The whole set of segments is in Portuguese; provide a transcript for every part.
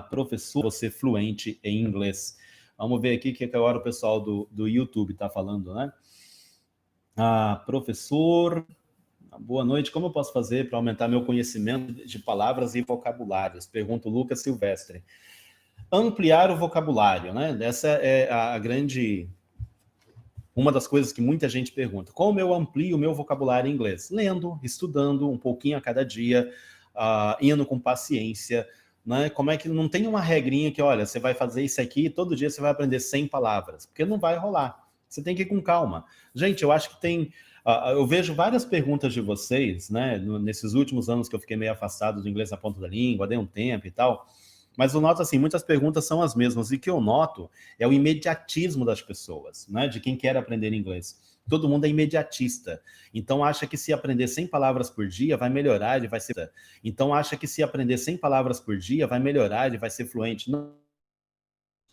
Professor, você fluente em inglês. Vamos ver aqui o que agora o pessoal do YouTube está falando, né? Professor, boa noite. Como eu posso fazer para aumentar meu conhecimento de palavras e vocabulários? Pergunta o Lucas Silvestre. Ampliar o vocabulário, né? Essa é uma das coisas que muita gente pergunta. Como eu amplio o meu vocabulário em inglês? Lendo, estudando um pouquinho a cada dia, indo com paciência, né? Como é que não tem uma regrinha que, olha, você vai fazer isso aqui e todo dia você vai aprender 100 palavras, porque não vai rolar. Você tem que ir com calma. Gente, eu acho que tem... eu vejo várias perguntas de vocês, né? Nesses últimos anos que eu fiquei meio afastado do inglês na ponta da língua, dei um tempo e tal... Mas eu noto assim, muitas perguntas são as mesmas, e o que eu noto é o imediatismo das pessoas, né? De quem quer aprender inglês. Todo mundo é imediatista. Então acha que se aprender 100 palavras por dia vai melhorar, ele vai ser... Então acha que se aprender 100 palavras por dia vai melhorar, ele vai ser fluente. Não.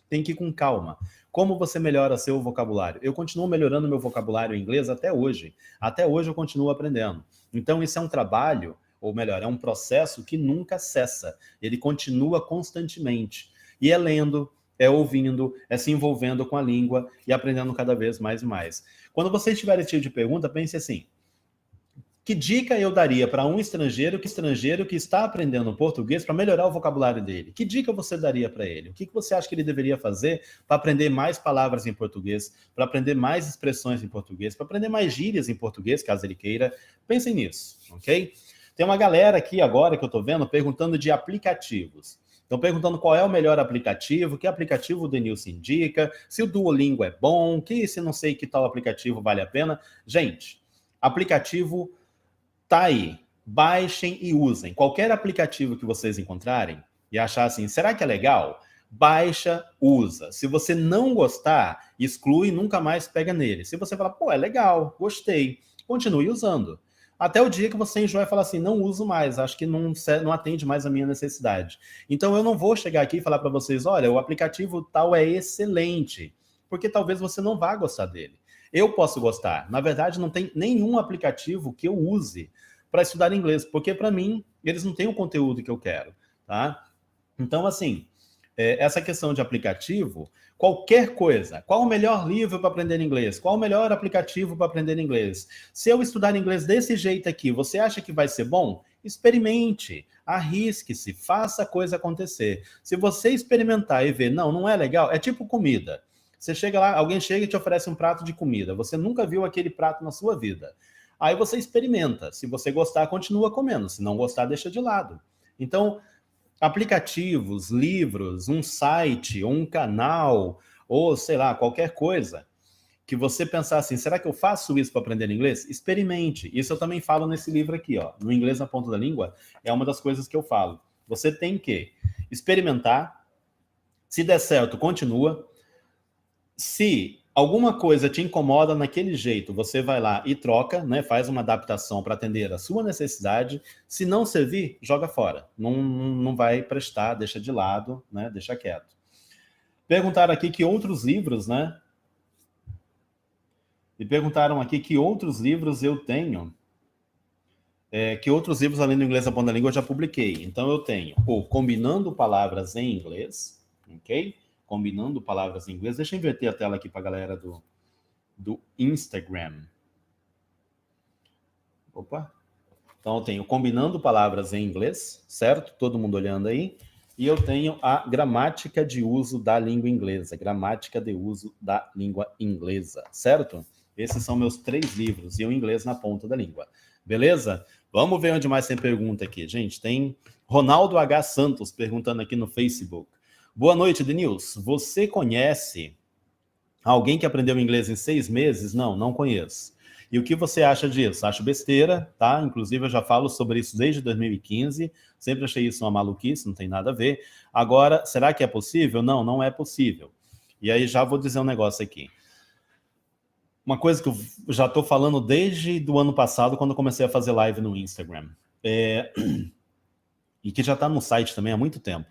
Tem que ir com calma. Como você melhora seu vocabulário? Eu continuo melhorando meu vocabulário em inglês até hoje. Até hoje eu continuo aprendendo. Então isso é um trabalho, ou melhor, é um processo que nunca cessa. Ele continua constantemente. E é lendo, é ouvindo, é se envolvendo com a língua e aprendendo cada vez mais e mais. Quando vocês tiverem esse tipo de pergunta, pense assim: que dica eu daria para um estrangeiro que está aprendendo português para melhorar o vocabulário dele? Que dica você daria para ele? O que você acha que ele deveria fazer para aprender mais palavras em português, para aprender mais expressões em português, para aprender mais gírias em português, caso ele queira? Pensem nisso, ok? Tem uma galera aqui agora que eu estou vendo perguntando de aplicativos. Estão perguntando qual é o melhor aplicativo, que aplicativo o Denilson indica, se o Duolingo é bom, que se não sei que tal aplicativo vale a pena. Gente, aplicativo tá aí. Baixem e usem. Qualquer aplicativo que vocês encontrarem e achar assim, será que é legal? Baixa, usa. Se você não gostar, exclui e nunca mais pega nele. Se você falar, pô, é legal, gostei, continue usando. Até o dia que você enjoa e fala assim, não uso mais, acho que não atende mais a minha necessidade. Então eu não vou chegar aqui e falar para vocês, olha, o aplicativo tal é excelente, porque talvez você não vá gostar dele. Eu posso gostar. Na verdade, não tem nenhum aplicativo que eu use para estudar inglês, porque para mim, eles não têm o conteúdo que eu quero, tá? Então, assim, essa questão de aplicativo, qualquer coisa. Qual o melhor livro para aprender inglês? Qual o melhor aplicativo para aprender inglês? Se eu estudar inglês desse jeito aqui, você acha que vai ser bom? Experimente, arrisque-se, faça a coisa acontecer. Se você experimentar e ver, não é legal, é tipo comida. Você chega lá, alguém chega e te oferece um prato de comida. Você nunca viu aquele prato na sua vida. Aí você experimenta. Se você gostar, continua comendo. Se não gostar, deixa de lado. Então, aplicativos, livros, um site, ou um canal, ou sei lá, qualquer coisa, que você pensar assim, será que eu faço isso para aprender inglês? Experimente. Isso eu também falo nesse livro aqui, ó, no Inglês na Ponta da Língua, é uma das coisas que eu falo. Você tem que experimentar, se der certo, continua. Se alguma coisa te incomoda naquele jeito, você vai lá e troca, né? Faz uma adaptação para atender a sua necessidade. Se não servir, joga fora. Não vai prestar, deixa de lado, né? Deixa quieto. Perguntaram aqui que outros livros, né? E perguntaram aqui que outros livros eu tenho. Que outros livros, além do Inglês na Ponta da Língua, eu já publiquei. Então eu tenho o Combinando Palavras em Inglês, ok? Combinando palavras em inglês. Deixa eu inverter a tela aqui para a galera do Instagram. Opa. Então eu tenho Combinando Palavras em Inglês, certo? Todo mundo olhando aí. E eu tenho a Gramática de Uso da Língua Inglesa. Gramática de Uso da Língua Inglesa, certo? Esses são meus 3 livros. E o Inglês na Ponta da Língua. Beleza? Vamos ver onde mais tem pergunta aqui. Gente, tem Ronaldo H. Santos perguntando aqui no Facebook. Boa noite, Denilson. Você conhece alguém que aprendeu inglês em 6 meses? Não conheço. E o que você acha disso? Acho besteira, tá? Inclusive, eu já falo sobre isso desde 2015. Sempre achei isso uma maluquice, não tem nada a ver. Agora, será que é possível? Não é possível. E aí, já vou dizer um negócio aqui. Uma coisa que eu já estou falando desde o ano passado, quando eu comecei a fazer live no Instagram. E que já está no site também há muito tempo.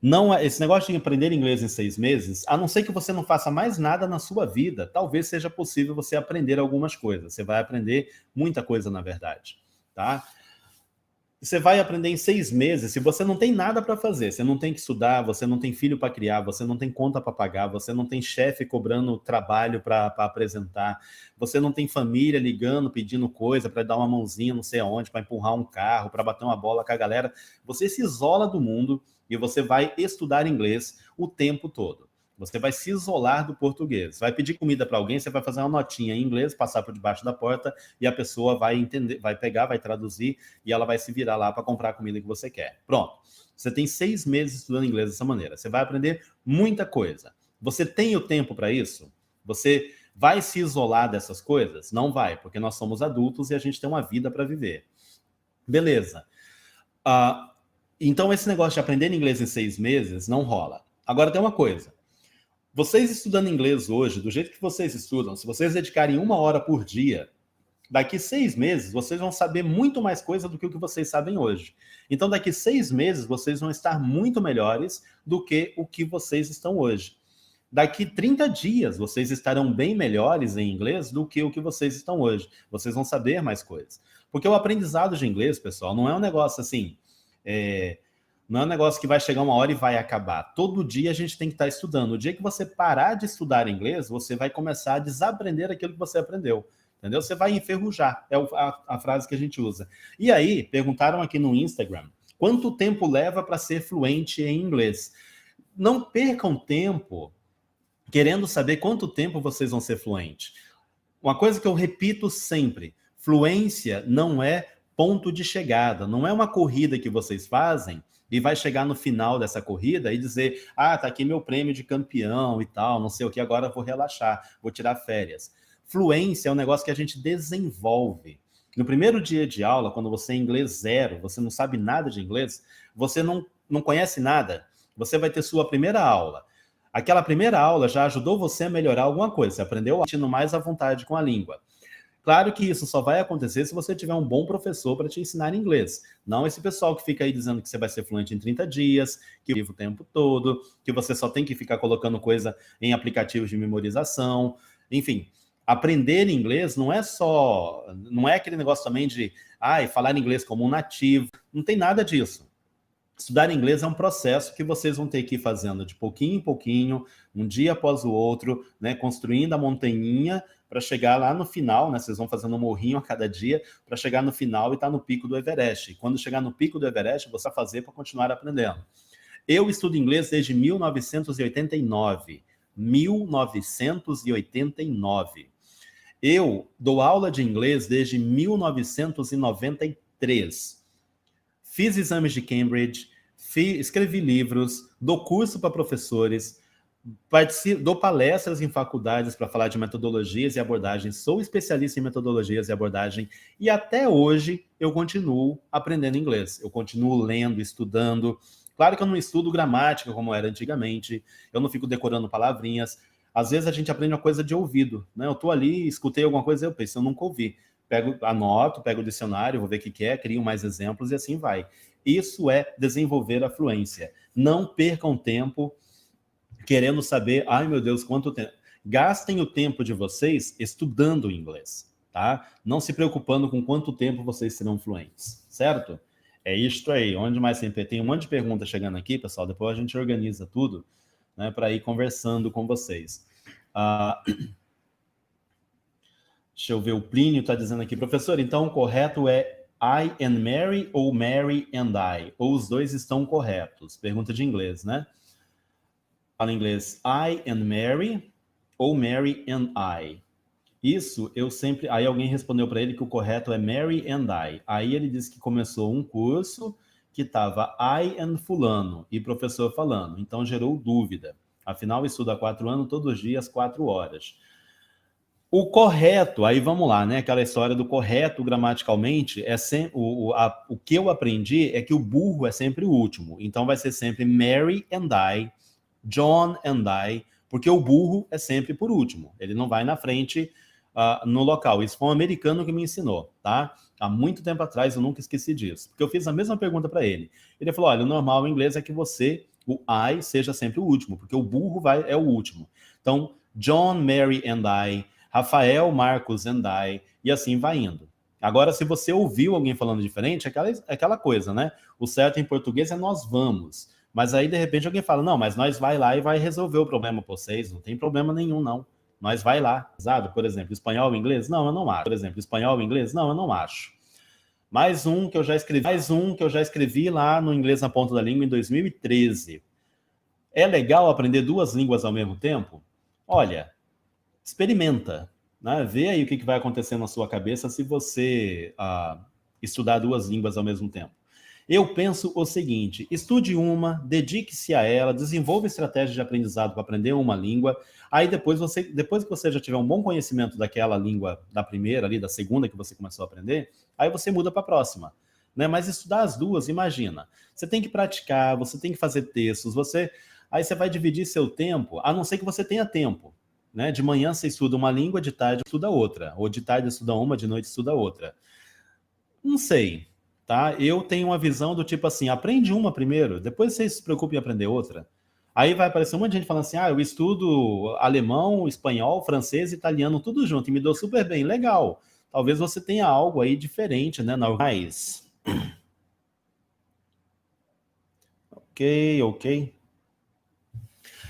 Não, esse negócio de aprender inglês em 6 meses, a não ser que você não faça mais nada na sua vida, talvez seja possível você aprender algumas coisas. Você vai aprender muita coisa, na verdade, tá? Você vai aprender em 6 meses, se você não tem nada para fazer, você não tem que estudar, você não tem filho para criar, você não tem conta para pagar, você não tem chefe cobrando trabalho para apresentar, você não tem família ligando, pedindo coisa para dar uma mãozinha não sei aonde, para empurrar um carro, para bater uma bola com a galera. Você se isola do mundo e você vai estudar inglês o tempo todo. Você vai se isolar do português. Vai pedir comida para alguém, você vai fazer uma notinha em inglês, passar por debaixo da porta e a pessoa vai entender, vai pegar, vai traduzir e ela vai se virar lá para comprar a comida que você quer. Pronto. Você tem 6 meses estudando inglês dessa maneira. Você vai aprender muita coisa. Você tem o tempo para isso? Você vai se isolar dessas coisas? Não vai, porque nós somos adultos e a gente tem uma vida para viver. Beleza. Então esse negócio de aprender inglês em 6 meses não rola. Agora tem uma coisa. Vocês estudando inglês hoje, do jeito que vocês estudam, se vocês dedicarem 1 hora por dia, daqui 6 meses vocês vão saber muito mais coisa do que o que vocês sabem hoje. Então daqui 6 meses vocês vão estar muito melhores do que o que vocês estão hoje. Daqui 30 dias vocês estarão bem melhores em inglês do que o que vocês estão hoje. Vocês vão saber mais coisas. Porque o aprendizado de inglês, pessoal, não é um negócio assim... Não é um negócio que vai chegar uma hora e vai acabar. Todo dia a gente tem que estar estudando. O dia que você parar de estudar inglês, você vai começar a desaprender aquilo que você aprendeu. Entendeu? Você vai enferrujar. É a frase que a gente usa. E aí, perguntaram aqui no Instagram, quanto tempo leva para ser fluente em inglês? Não percam tempo querendo saber quanto tempo vocês vão ser fluentes. Uma coisa que eu repito sempre, fluência não é ponto de chegada, não é uma corrida que vocês fazem e vai chegar no final dessa corrida e dizer, tá aqui meu prêmio de campeão e tal, não sei o que, agora vou relaxar, vou tirar férias. Fluência é um negócio que a gente desenvolve. No primeiro dia de aula, quando você é inglês zero, você não sabe nada de inglês, você não conhece nada, você vai ter sua primeira aula. Aquela primeira aula já ajudou você a melhorar alguma coisa, você aprendeu a sentir mais à vontade com a língua. Claro que isso só vai acontecer se você tiver um bom professor para te ensinar inglês. Não esse pessoal que fica aí dizendo que você vai ser fluente em 30 dias, que vive o tempo todo, que você só tem que ficar colocando coisa em aplicativos de memorização. Enfim, aprender inglês não é aquele negócio também de falar inglês como um nativo. Não tem nada disso. Estudar inglês é um processo que vocês vão ter que ir fazendo de pouquinho em pouquinho, um dia após o outro, né, construindo a montanha para chegar lá no final, né, vocês vão fazendo um morrinho a cada dia para chegar no final e estar no pico do Everest. E quando chegar no pico do Everest, você vai fazer para continuar aprendendo. Eu estudo inglês desde 1989. 1989. Eu dou aula de inglês desde 1993. Fiz exames de Cambridge, escrevi livros, dou curso para professores, dou palestras em faculdades para falar de metodologias e abordagens, sou especialista em metodologias e abordagem, e até hoje eu continuo aprendendo inglês. Eu continuo lendo, estudando. Claro que eu não estudo gramática como era antigamente, eu não fico decorando palavrinhas. Às vezes a gente aprende uma coisa de ouvido, né? Eu estou ali, escutei alguma coisa, eu penso, eu nunca ouvi. Anoto, pego o dicionário, vou ver o que é, crio mais exemplos e assim vai. Isso é desenvolver a fluência. Não percam tempo querendo saber, meu Deus, quanto tempo. Gastem o tempo de vocês estudando inglês, tá? Não se preocupando com quanto tempo vocês serão fluentes, certo? É isto aí. Onde mais sempre tem um monte de perguntas chegando aqui, pessoal. Depois a gente organiza tudo, né, para ir conversando com vocês. Deixa eu ver, o Plínio está dizendo aqui, professor, então o correto é I and Mary ou Mary and I? Ou os dois estão corretos? Pergunta de inglês, né? Fala em inglês, I and Mary ou Mary and I? Isso eu sempre... Aí alguém respondeu para ele que o correto é Mary and I. Aí ele disse que começou um curso que estava I and fulano e professor falando. Então gerou dúvida. Afinal, estuda há 4 anos, todos os dias, 4 horas. O correto, aí vamos lá, né? Aquela história do correto gramaticalmente, é sempre, o que eu aprendi é que o burro é sempre o último. Então vai ser sempre Mary and I, John and I, porque o burro é sempre por último. Ele não vai na frente no local. Isso foi um americano que me ensinou, tá? Há muito tempo atrás, eu nunca esqueci disso. Porque eu fiz a mesma pergunta para ele. Ele falou, olha, o normal em inglês é que o I, seja sempre o último, porque o burro é o último. Então, John, Mary and I, Rafael, Marcos and I, e assim vai indo. Agora, se você ouviu alguém falando diferente, é aquela coisa, né? O certo em português é nós vamos. Mas aí, de repente, alguém fala, não, mas nós vai lá e vai resolver o problema para vocês. Não tem problema nenhum, não. Nós vai lá. Usado, por exemplo, espanhol e inglês? Não, eu não acho. Por exemplo, espanhol e inglês? Não, eu não acho. Mais um que eu já escrevi lá no Inglês na Ponta da Língua em 2013. É legal aprender duas línguas ao mesmo tempo? Olha, experimenta, né? Vê aí o que vai acontecer na sua cabeça se você estudar duas línguas ao mesmo tempo. Eu penso o seguinte, estude uma, dedique-se a ela, desenvolva estratégias de aprendizado para aprender uma língua, aí depois que você já tiver um bom conhecimento daquela língua da primeira ali, da segunda que você começou a aprender, aí você muda para a próxima. Né? Mas estudar as duas, imagina, você tem que praticar, você tem que fazer textos, aí você vai dividir seu tempo, a não ser que você tenha tempo. Né? De manhã você estuda uma língua, de tarde estuda outra, ou de tarde estuda uma, de noite estuda outra. Não sei, tá? Eu tenho uma visão do tipo assim, aprende uma primeiro, depois você se preocupa em aprender outra. Aí vai aparecer um monte de gente falando assim, eu estudo alemão, espanhol, francês, italiano, tudo junto, e me dou super bem, legal. Talvez você tenha algo aí diferente, né? Mas... Ok.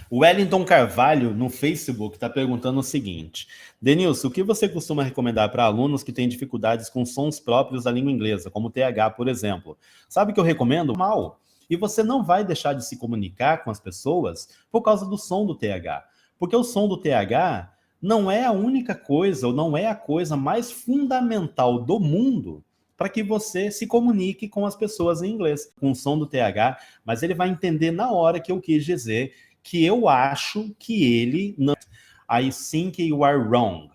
O Wellington Carvalho, no Facebook, está perguntando o seguinte. Denilson, o que você costuma recomendar para alunos que têm dificuldades com sons próprios da língua inglesa, como o TH, por exemplo? Sabe o que eu recomendo? Mal. E você não vai deixar de se comunicar com as pessoas por causa do som do TH. Porque o som do TH não é a única coisa, ou não é a coisa mais fundamental do mundo para que você se comunique com as pessoas em inglês, com o som do TH, mas ele vai entender na hora que eu quis dizer que eu acho que ele não... I think you are wrong.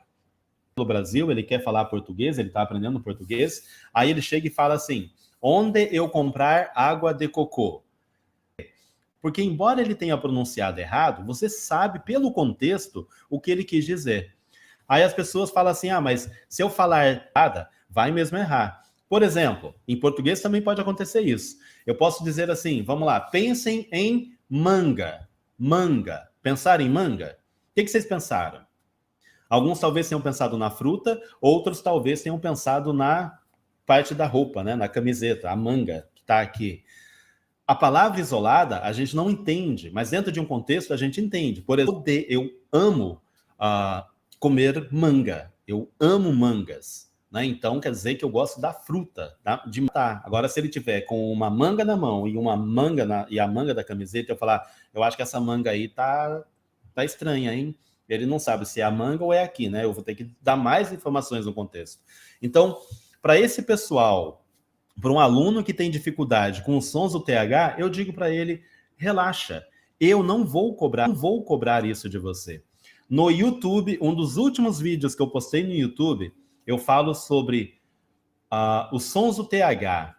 No Brasil, ele quer falar português, ele está aprendendo português, aí ele chega e fala assim, onde eu comprar água de cocô? Porque embora ele tenha pronunciado errado, você sabe pelo contexto o que ele quis dizer. Aí as pessoas falam assim, mas se eu falar errada, vai mesmo errar. Por exemplo, em português também pode acontecer isso. Eu posso dizer assim, vamos lá, pensem em manga. Manga. Pensar em manga? O que vocês pensaram? Alguns talvez tenham pensado na fruta, outros talvez tenham pensado na parte da roupa, né? Na camiseta, a manga que está aqui. A palavra isolada a gente não entende, mas dentro de um contexto a gente entende. Por exemplo, eu amo comer manga. Eu amo mangas. Né? Então quer dizer que eu gosto da fruta, de matar. Agora, se ele tiver com uma manga na mão e uma manga e a manga da camiseta, eu falar, eu acho que essa manga aí tá estranha, hein? Ele não sabe se é a manga ou é aqui, né? Eu vou ter que dar mais informações no contexto. Então, para esse pessoal, para um aluno que tem dificuldade com os sons do TH, eu digo para ele, relaxa, eu não vou cobrar isso de você. No YouTube, um dos últimos vídeos que eu postei no YouTube, eu falo sobre os sons do TH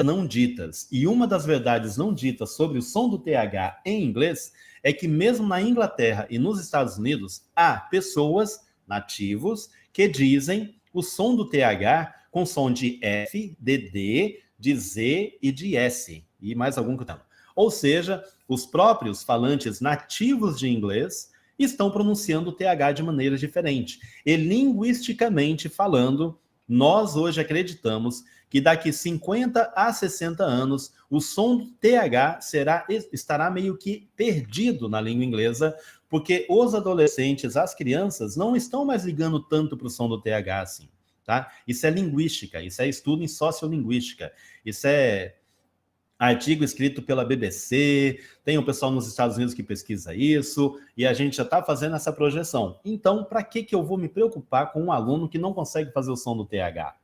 não ditas. E uma das verdades não ditas sobre o som do TH em inglês é que mesmo na Inglaterra e nos Estados Unidos, há pessoas nativos que dizem o som do TH com som de F, de D, de Z e de S. E mais algum que não. Ou seja, os próprios falantes nativos de inglês estão pronunciando o TH de maneira diferente. E linguisticamente falando, nós hoje acreditamos que daqui 50 a 60 anos, o som do TH estará meio que perdido na língua inglesa, porque os adolescentes, as crianças, não estão mais ligando tanto para o som do TH assim. Tá? Isso é linguística, isso é estudo em sociolinguística, isso é artigo escrito pela BBC, tem um pessoal nos Estados Unidos que pesquisa isso, e a gente já está fazendo essa projeção. Então, para que eu vou me preocupar com um aluno que não consegue fazer o som do TH?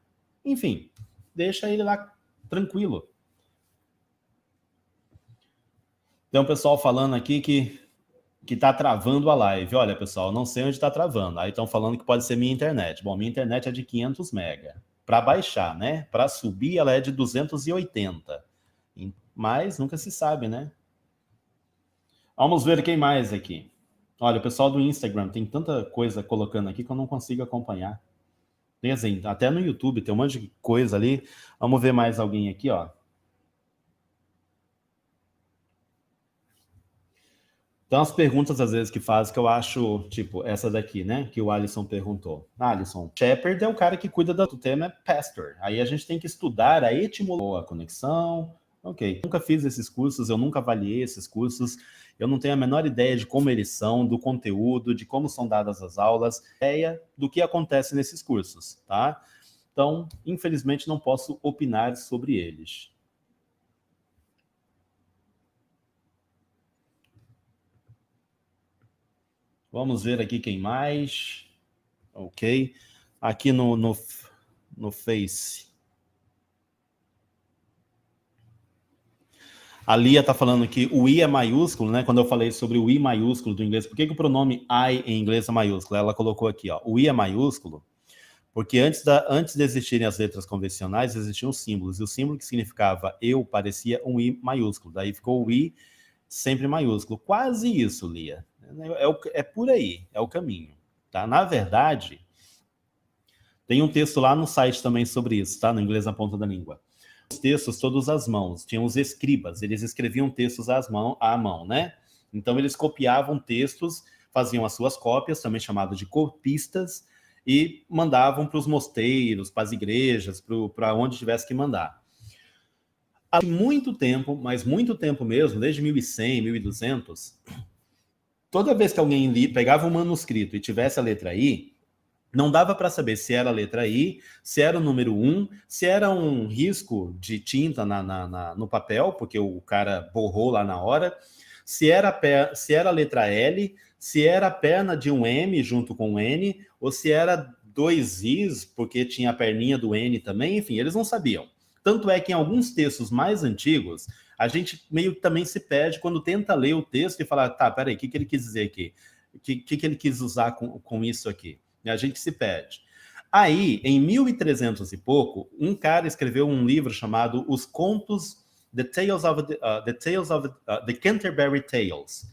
Enfim, deixa ele lá tranquilo. Tem um pessoal falando aqui que está travando a live. Olha, pessoal, não sei onde está travando. Aí estão falando que pode ser minha internet. Bom, minha internet é de 500 mega. Para baixar, né? Para subir, ela é de 280. Mas nunca se sabe, né? Vamos ver quem mais aqui. Olha, o pessoal do Instagram tem tanta coisa colocando aqui que eu não consigo acompanhar. Tem assim, até no YouTube tem um monte de coisa ali. Vamos ver mais alguém aqui, ó. Então, as perguntas, às vezes, que faz, que eu acho, tipo, essa daqui, né? Que o Alisson perguntou. Alisson, Shepherd é o cara que cuida do tema, é pastor. Aí a gente tem que estudar a etimologia, a conexão. Ok. Nunca fiz esses cursos, eu nunca avaliei esses cursos. Eu não tenho a menor ideia de como eles são, do conteúdo, de como são dadas as aulas, ideia do que acontece nesses cursos, tá? Então, infelizmente, não posso opinar sobre eles. Vamos ver aqui quem mais. Ok. Aqui no Face. A Lia está falando que o I é maiúsculo, né? Quando eu falei sobre o I maiúsculo do inglês, por que o pronome I em inglês é maiúsculo? Ela colocou aqui, ó, o I é maiúsculo, porque antes de existirem as letras convencionais, existiam símbolos, e o símbolo que significava eu parecia um I maiúsculo, daí ficou o I sempre maiúsculo. Quase isso, Lia. É por aí, é o caminho. Tá? Na verdade, tem um texto lá no site também sobre isso, tá? No Inglês na Ponta da Língua. Os textos todos às mãos, tinham os escribas, eles escreviam textos à mão, né? Então eles copiavam textos, faziam as suas cópias, também chamado de copistas, e mandavam para os mosteiros, para as igrejas, para onde tivesse que mandar. Há muito tempo, mas muito tempo mesmo, desde 1100, 1200, toda vez que alguém pegava um manuscrito e tivesse a letra I, não dava para saber se era a letra I, se era o número 1, se era um risco de tinta no papel, porque o cara borrou lá na hora, se era a letra L, se era a perna de um M junto com um N, ou se era dois Is, porque tinha a perninha do N também, enfim, eles não sabiam. Tanto é que em alguns textos mais antigos, a gente meio que também se perde quando tenta ler o texto e falar, tá, peraí, o que ele quis dizer aqui? O que ele quis usar com isso aqui? E a gente se perde. Aí, em 1300 e pouco, um cara escreveu um livro chamado Os Contos, The Canterbury Tales.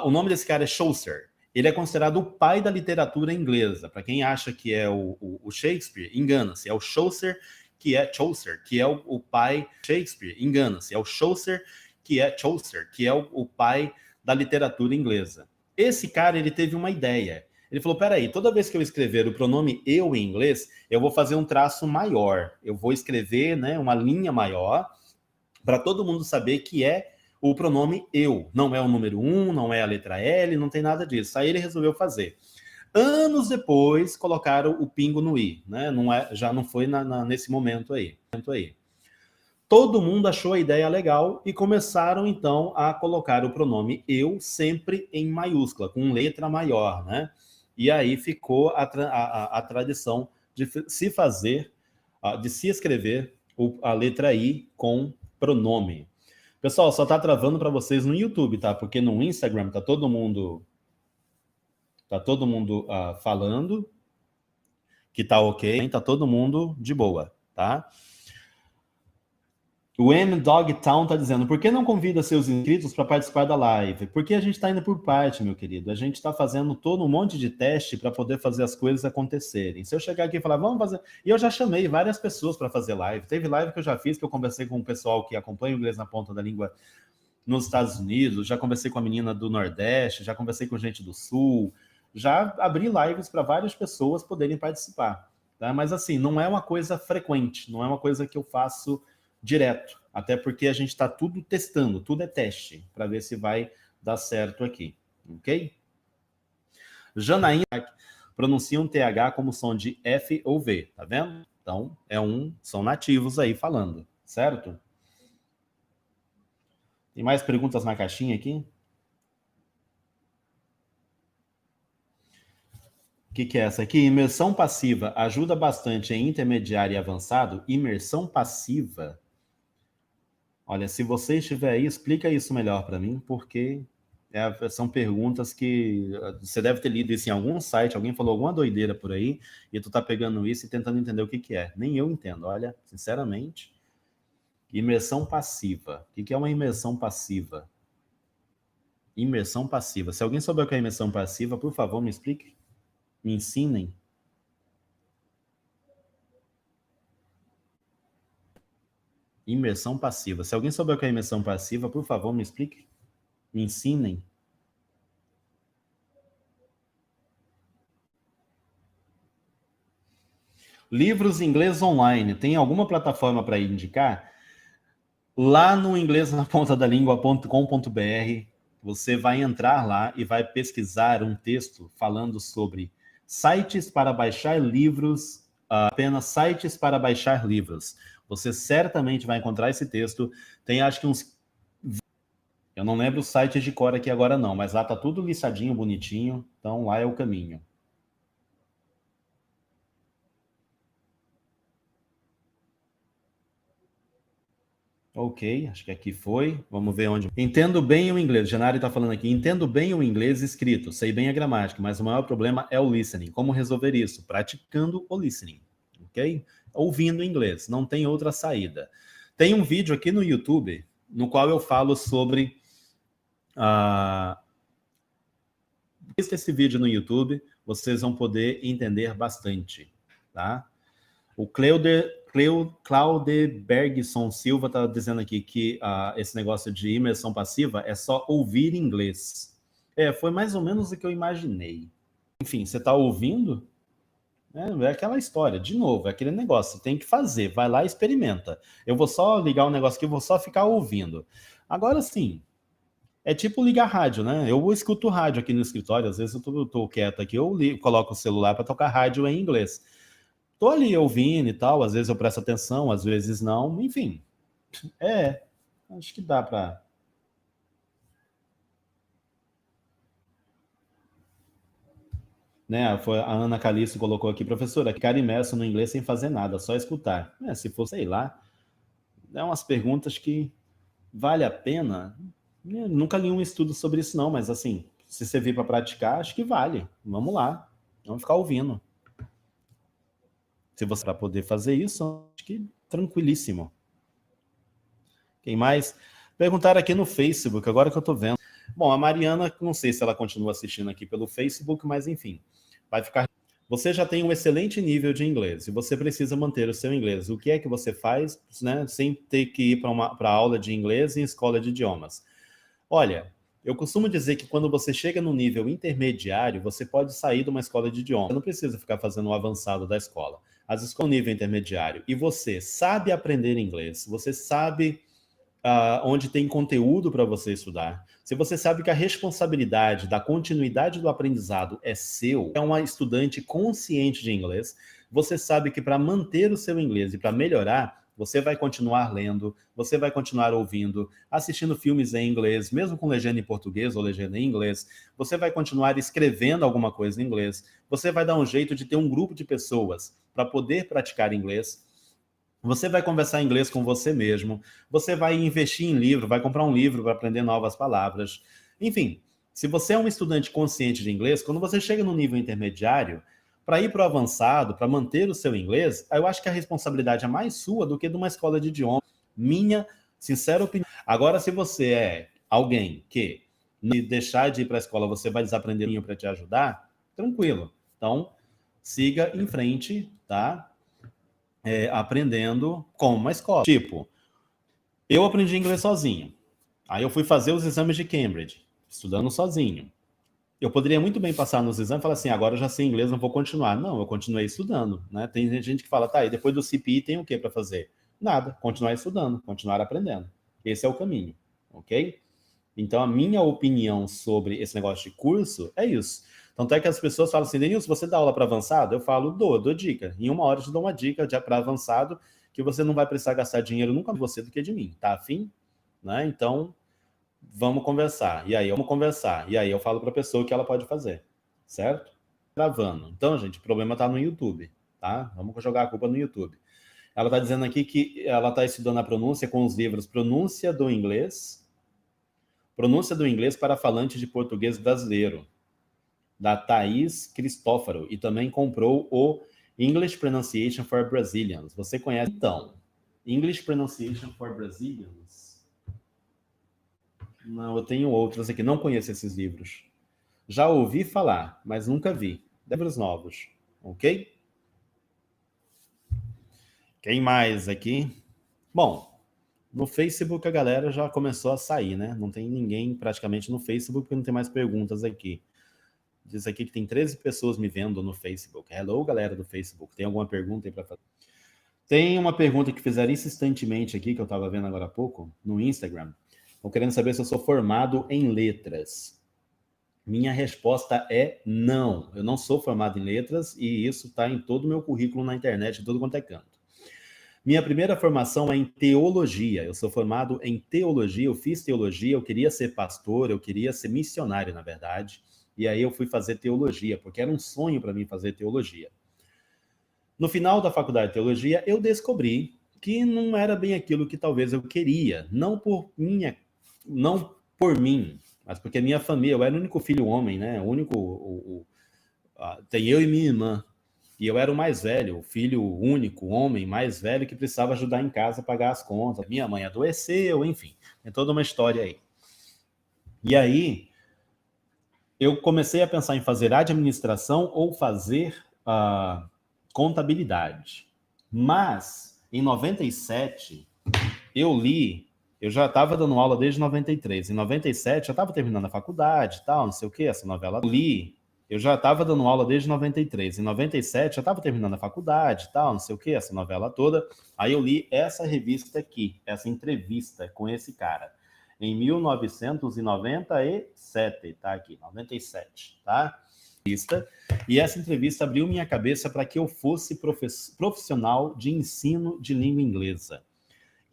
O nome desse cara é Chaucer. Ele é considerado o pai da literatura inglesa. Para quem acha que é o Shakespeare, engana-se. É o Chaucer que é o pai Shakespeare. Engana-se. É o Chaucer, que é o pai da literatura inglesa. Esse cara, ele teve uma ideia. Ele falou, peraí, toda vez que eu escrever o pronome eu em inglês, eu vou fazer um traço maior. Eu vou escrever, né, uma linha maior para todo mundo saber que é o pronome eu. Não é o número 1, não é a letra L, não tem nada disso. Aí ele resolveu fazer. Anos depois, colocaram o pingo no i, né? Já não foi nesse momento aí. Todo mundo achou a ideia legal e começaram, então, a colocar o pronome eu sempre em maiúscula, com letra maior, né? E aí ficou a tradição de se fazer, de se escrever a letra I com pronome. Pessoal, só tá travando para vocês no YouTube, tá? Porque no Instagram tá todo mundo falando que tá ok, tá todo mundo de boa, tá? O M Dogtown tá dizendo, por que não convida seus inscritos para participar da live? Porque a gente está indo por parte, meu querido. A gente está fazendo todo um monte de teste para poder fazer as coisas acontecerem. Se eu chegar aqui e falar, vamos fazer... E eu já chamei várias pessoas para fazer live. Teve live que eu já fiz, que eu conversei com o pessoal que acompanha o Inglês na Ponta da Língua nos Estados Unidos, já conversei com a menina do Nordeste, já conversei com gente do Sul, já abri lives para várias pessoas poderem participar. Tá? Mas assim, não é uma coisa frequente, não é uma coisa que eu faço direto, até porque a gente está tudo testando, tudo é teste, para ver se vai dar certo aqui, ok? Janaína pronuncia um TH como som de F ou V, tá vendo? Então, são nativos aí falando, certo? Tem mais perguntas na caixinha aqui? O que é essa aqui? Imersão passiva ajuda bastante em intermediário e avançado? Imersão passiva? Olha, se você estiver aí, explica isso melhor para mim, porque são perguntas que você deve ter lido isso em algum site, alguém falou alguma doideira por aí, e tu tá pegando isso e tentando entender o que é. Nem eu entendo, olha, sinceramente. Imersão passiva. O que é uma imersão passiva? Imersão passiva. Se alguém souber o que é imersão passiva, por favor, me explique. Me ensinem. Imersão passiva. Se alguém souber o que é imersão passiva, por favor, me explique. Me ensinem. Livros em inglês online. Tem alguma plataforma para indicar? Lá no inglesnapontadalingua.com.br, você vai entrar lá e vai pesquisar um texto falando sobre sites para baixar livros, apenas sites para baixar livros. Você certamente vai encontrar esse texto. Tem acho que uns... Eu não lembro os sites de cor aqui agora não, mas lá tá tudo listadinho, bonitinho. Então lá é o caminho. Ok, acho que aqui foi. Vamos ver onde. Entendo bem o inglês. O Janário está falando aqui. Entendo bem o inglês escrito. Sei bem a gramática, mas o maior problema é o listening. Como resolver isso? Praticando o listening. Ok? Ouvindo inglês. Não tem outra saída. Tem um vídeo aqui no YouTube no qual eu falo sobre. Assista esse vídeo no YouTube, vocês vão poder entender bastante. Tá? O Claudebergson Silva está dizendo aqui que esse negócio de imersão passiva é só ouvir inglês. Foi mais ou menos o que eu imaginei. Enfim, você está ouvindo? É aquela história, de novo, é aquele negócio, você tem que fazer, vai lá e experimenta. Eu vou só ligar um negócio aqui, vou só ficar ouvindo. Agora sim, é tipo ligar rádio, né? Eu escuto rádio aqui no escritório, às vezes eu tô quieto aqui, eu coloco o celular para tocar rádio em inglês. Tô ali ouvindo e tal, às vezes eu presto atenção, às vezes não, enfim. Acho que dá para. Né, a Ana Calixto colocou aqui, professora, ficar imerso no inglês sem fazer nada, só escutar. Se for, sei lá, é umas perguntas que vale a pena. Nunca li um estudo sobre isso não, mas assim, se você vir para praticar, acho que vale. Vamos lá, vamos ficar ouvindo. Se você para poder fazer isso, acho que tranquilíssimo. Quem mais? Perguntaram aqui no Facebook, agora que eu tô vendo. Bom, a Mariana, não sei se ela continua assistindo aqui pelo Facebook, mas enfim, vai ficar. Você já tem um excelente nível de inglês e você precisa manter o seu inglês. O que é que você faz, né, sem ter que ir para aula de inglês em escola de idiomas? Olha, eu costumo dizer que quando você chega no nível intermediário, você pode sair de uma escola de idiomas. Você não precisa ficar fazendo o avançado da escola. As escolas no nível intermediário e você sabe aprender inglês, você sabe onde tem conteúdo para você estudar, se você sabe que a responsabilidade da continuidade do aprendizado é seu, é uma estudante consciente de inglês, você sabe que para manter o seu inglês e para melhorar, você vai continuar lendo, você vai continuar ouvindo, assistindo filmes em inglês, mesmo com legenda em português ou legenda em inglês, você vai continuar escrevendo alguma coisa em inglês, você vai dar um jeito de ter um grupo de pessoas para poder praticar inglês. Você vai conversar inglês com você mesmo, você vai investir em livro, vai comprar um livro para aprender novas palavras. Enfim, se você é um estudante consciente de inglês, quando você chega no nível intermediário, para ir para o avançado, para manter o seu inglês, eu acho que a responsabilidade é mais sua do que de uma escola de idioma. Minha sincera opinião. Agora, se você é alguém que deixar de ir para a escola, você vai desaprender para te ajudar, tranquilo. Então, siga em frente, tá? Aprendendo como uma escola. Tipo, eu aprendi inglês sozinho. Aí eu fui fazer os exames de Cambridge, estudando sozinho. Eu poderia muito bem passar nos exames e falar assim, agora eu já sei inglês, não vou continuar. Não, eu continuei estudando. Né? Tem gente que fala, tá, e depois do CPI tem o que para fazer? Nada, continuar estudando, continuar aprendendo. Esse é o caminho, ok? Então, a minha opinião sobre esse negócio de curso é isso. Tanto é que as pessoas falam assim, Denilson, você dá aula para avançado? Eu falo, dou dica. Em 1 hora eu te dou uma dica para avançado que você não vai precisar gastar dinheiro nunca mais de você do que de mim. Tá afim? Né? Então, vamos conversar. E aí, eu falo para a pessoa o que ela pode fazer. Certo? Gravando. Então, gente, o problema está no YouTube. Tá? Vamos jogar a culpa no YouTube. Ela está dizendo aqui que ela está estudando a pronúncia com os livros Pronúncia do Inglês para Falante de Português Brasileiro, da Thaís Cristófaro, e também comprou o English Pronunciation for Brazilians. Você conhece? Então, English Pronunciation for Brazilians? Não, eu tenho outros aqui, não conheço esses livros. Já ouvi falar, mas nunca vi. Livros novos, ok? Quem mais aqui? Bom, no Facebook a galera já começou a sair, né? Não tem ninguém praticamente no Facebook porque não tem mais perguntas aqui. Diz aqui que tem 13 pessoas me vendo no Facebook. Hello, galera do Facebook. Tem alguma pergunta aí para fazer? Tem uma pergunta que fizeram insistentemente aqui, que eu estava vendo agora há pouco, no Instagram. Estão querendo saber se eu sou formado em letras. Minha resposta é não. Eu não sou formado em letras e isso está em todo o meu currículo na internet, em todo quanto é canto. Minha primeira formação é em teologia. Eu sou formado em teologia, eu fiz teologia, eu queria ser pastor, eu queria ser missionário, na verdade. E aí eu fui fazer teologia, porque era um sonho para mim fazer teologia. No final da faculdade de teologia, eu descobri que não era bem aquilo que talvez eu queria. Não por mim, mas porque minha família, eu era o único filho homem, né? Tem eu e minha irmã. E eu era o mais velho, o filho único, homem, mais velho, que precisava ajudar em casa a pagar as contas. Minha mãe adoeceu, enfim. Tem toda uma história aí. E aí, eu comecei a pensar em fazer administração ou fazer contabilidade. Mas, em 97, eu já estava dando aula desde 93. Em 97, eu estava terminando a faculdade e tal, não sei o que, essa novela. Eu já estava dando aula desde 93. Em 97, eu estava terminando a faculdade e tal, não sei o que, essa novela toda. Aí eu li essa revista aqui, essa entrevista com esse cara. Em 1997, tá aqui, 97, tá? E essa entrevista abriu minha cabeça para que eu fosse profissional de ensino de língua inglesa.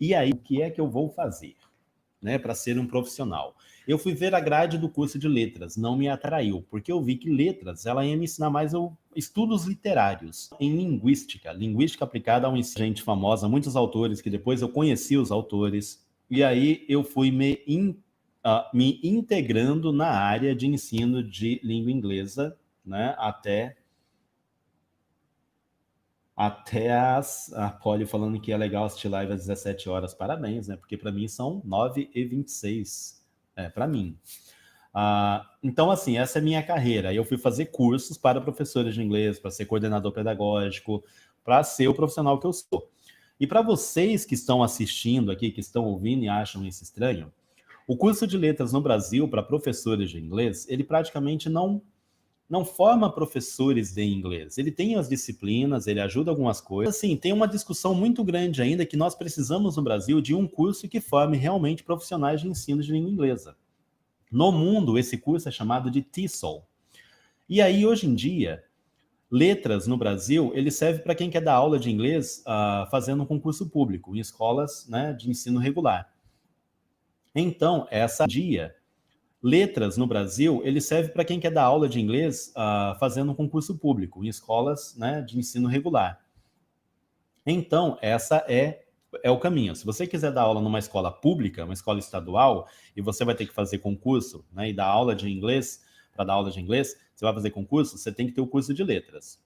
E aí, o que é que eu vou fazer, né, para ser um profissional? Eu fui ver a grade do curso de letras, não me atraiu, porque eu vi que letras, ela ia me ensinar mais estudos literários em linguística aplicada a gente famosa, muitos autores, que depois eu conheci os autores, e aí eu fui me integrando na área de ensino de língua inglesa, né, até a Polly falando que é legal assistir live às 17 horas. Parabéns, né? Porque para mim são 9h26. Para mim. Então, assim, essa é a minha carreira. Eu fui fazer cursos para professores de inglês, para ser coordenador pedagógico, para ser o profissional que eu sou. E para vocês que estão assistindo aqui, que estão ouvindo e acham isso estranho, o curso de letras no Brasil para professores de inglês, ele praticamente não forma professores de inglês. Ele tem as disciplinas, ele ajuda algumas coisas. Assim, tem uma discussão muito grande ainda que nós precisamos no Brasil de um curso que forme realmente profissionais de ensino de língua inglesa. No mundo, esse curso é chamado de TESOL. E aí, hoje em dia, letras no Brasil, ele serve para quem quer dar aula de inglês fazendo um concurso público, em escolas, né, de ensino regular. Então, letras no Brasil, ele serve para quem quer dar aula de inglês fazendo um concurso público, em escolas, né, de ensino regular. Então, essa é o caminho. Se você quiser dar aula numa escola pública, uma escola estadual, e você vai ter que fazer concurso, né, e dar aula de inglês, para dar aula de inglês, você vai fazer concurso, você tem que ter o curso de letras.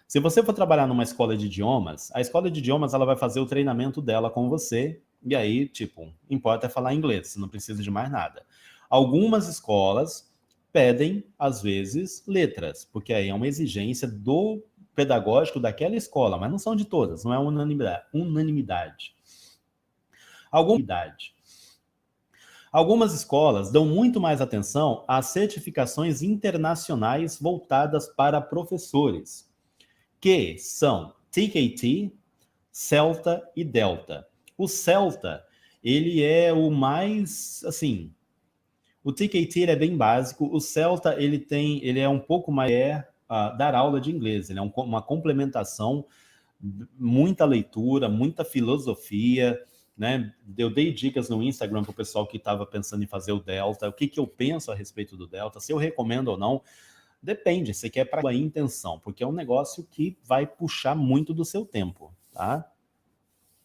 Se você for trabalhar numa escola de idiomas, a escola de idiomas ela vai fazer o treinamento dela com você, e aí, tipo, importa é falar inglês, você não precisa de mais nada. Algumas escolas pedem, às vezes, letras, porque aí é uma exigência do pedagógico daquela escola, mas não são de todas, não é unanimidade. Algumas escolas dão muito mais atenção às certificações internacionais voltadas para professores, que são TKT, CELTA e Delta. O CELTA, ele é o mais, assim, o TKT ele é bem básico, o CELTA ele é um pouco mais dar aula de inglês, ele é uma complementação, muita leitura, muita filosofia, né? Eu dei dicas no Instagram para o pessoal que estava pensando em fazer o Delta, o que eu penso a respeito do Delta, se eu recomendo ou não, depende, você quer para a intenção, porque é um negócio que vai puxar muito do seu tempo, tá?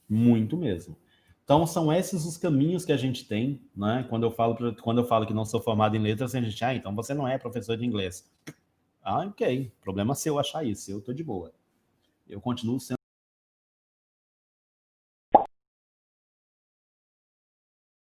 Muito mesmo. Então, são esses os caminhos que a gente tem, né? Quando eu falo que não sou formado em letras, a gente, então você não é professor de inglês. Ok, problema seu achar isso, eu tô de boa. Eu continuo sendo